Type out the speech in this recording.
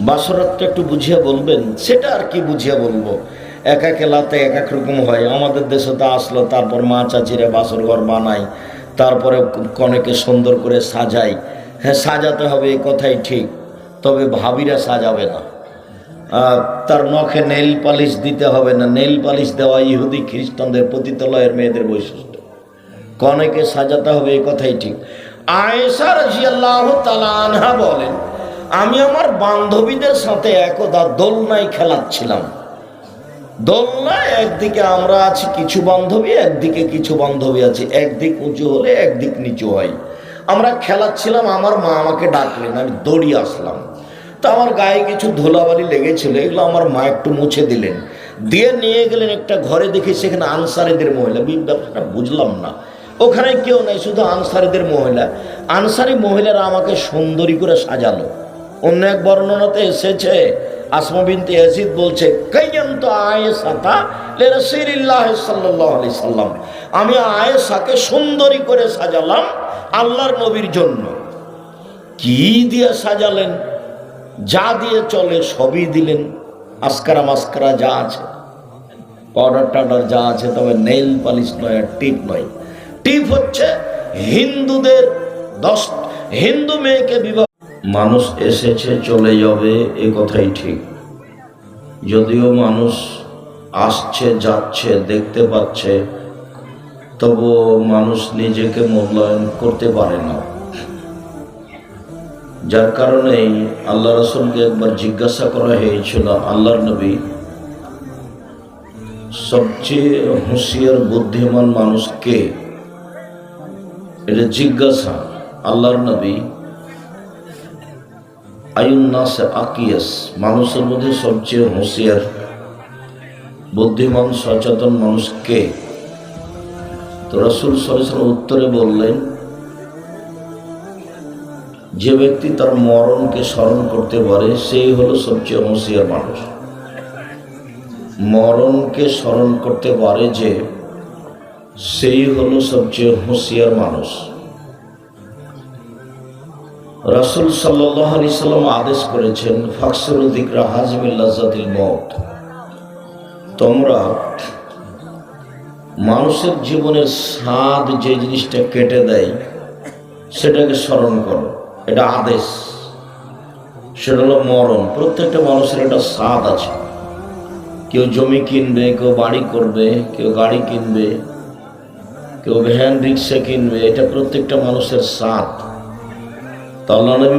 বাসরাতটা একটু বুঝিয়ে বলবেন। সেটা আর কি বুঝিয়ে বলবো, এক এক এলাকাতে এক এক রকম হয়। আমাদের দেশে তো আসলো, তারপর মা চাচিরা বাসর ঘর বানায়, তারপরে কনেকে সুন্দর করে সাজায়। হ্যাঁ, সাজাতে হবে, এ কথাই ঠিক, তবে ভাবিরা সাজাবে না। তার নখে নেইল পালিশ দিতে হবে না। নেইল পালিশ দেওয়া ইহুদি খ্রিস্টানদের পতিতালয়ের মেয়েদের বৈশিষ্ট্য। কনেকে সাজাতে হবে, এ কথাই ঠিক। আয়েশা রাদিয়াল্লাহু তাআলা আনহা বলেন, আমি আমার বান্ধবীদের সাথে একদা দোলনায় খেলাচ্ছিলাম। দোলনায় একদিকে আমরা আছি কিছু বান্ধবী, একদিকে কিছু বান্ধবী আছে, একদিক উঁচু হলে একদিক নিচু হয়। আমরা খেলাচ্ছিলাম, আমার মা আমাকে ডাকলেন, আমি দৌড়িয়ে আসলাম। তো আমার গায়ে কিছু ধুলাবালি লেগেছিল, এগুলো আমার মা একটু মুছে দিলেন, দিয়ে নিয়ে গেলেন একটা ঘরে। দেখি সেখানে আনসারীদের মহিলা। ব্যাপারটা বুঝলাম না, ওখানে কেউ নাই, শুধু আনসারীদের মহিলা। আনসারী মহিলারা আমাকে সুন্দরী করে সাজালো। অন্য এক বর্ণনাতে এসেছে, আসমা বিনতে ইয়াজিদ বলছে, কাইয়ান্ত আয়েশাতা লিরাসূলিল্লাহ সাল্লাল্লাহু আলাইহি সাল্লাম, আমি আয়েশাকে সুন্দরী করে সাজালাম আল্লাহর নবীর জন্য। কি দিয়ে সাজালেন? যা দিয়ে চলে সবই দিলেন, আসকারা মাস্কারা যা আছে, পাউডার টাউডার যা আছে, তবে নেইল পালিশ নয়, আর টিপ নয়। টিপ হচ্ছে হিন্দুদের হিন্দু মেয়েকে বিবাহ। মানুষ এসেছে চলে যাবে, এ কথাই ঠিক। যদিও মানুষ আসছে যাচ্ছে দেখতে পাচ্ছে, তবুও মানুষ নিজেকে মূল্যায়ন করতে পারে না। যার কারণেই আল্লাহ রাসূলকে একবার জিজ্ঞাসা করা হয়েছিল, আল্লাহর নবী, সবচেয়ে হুঁশিয়ার বুদ্ধিমান মানুষ কে? এটা জিজ্ঞাসা। আল্লাহর নবী, আয়ুন্নাসে আকিয়াস, মানুষের মধ্যে সবচেয়ে হুঁশিয়ার বুদ্ধিমান সচেতন মানুষ কে? তো রাসূল সাল্লাল্লাহু আলাইহি ওয়াসাল্লাম উত্তরে বললেন, যে ব্যক্তি তার মরণকে স্মরণ করতে পারে সেই হলো সবচেয়ে হুঁশিয়ার মানুষ। মরণকে স্মরণ করতে পারে যে, সেই হলো সবচেয়ে হুঁশিয়ার মানুষ। রাসূল সাল্লাল্লাহু আলাইহি সাল্লাম আদেশ করেছেন, ফাকসুরু যিকরা হাজমিল লাযাতিল মউত, তোমরা মানুষের জীবনের স্বাদ যে জিনিসটা কেটে দেয় সেটাকে স্মরণ করো। এটা আদেশ। সেটা হলো মরণ। প্রত্যেকটা মানুষের একটা স্বাদ আছে। কেউ জমি কিনবে, কেউ বাড়ি করবে, কেউ গাড়ি কিনবে, কেউ ভ্যান রিক্সা কিনবে, এটা প্রত্যেকটা মানুষের স্বাদ। তা আল্লাহ নবী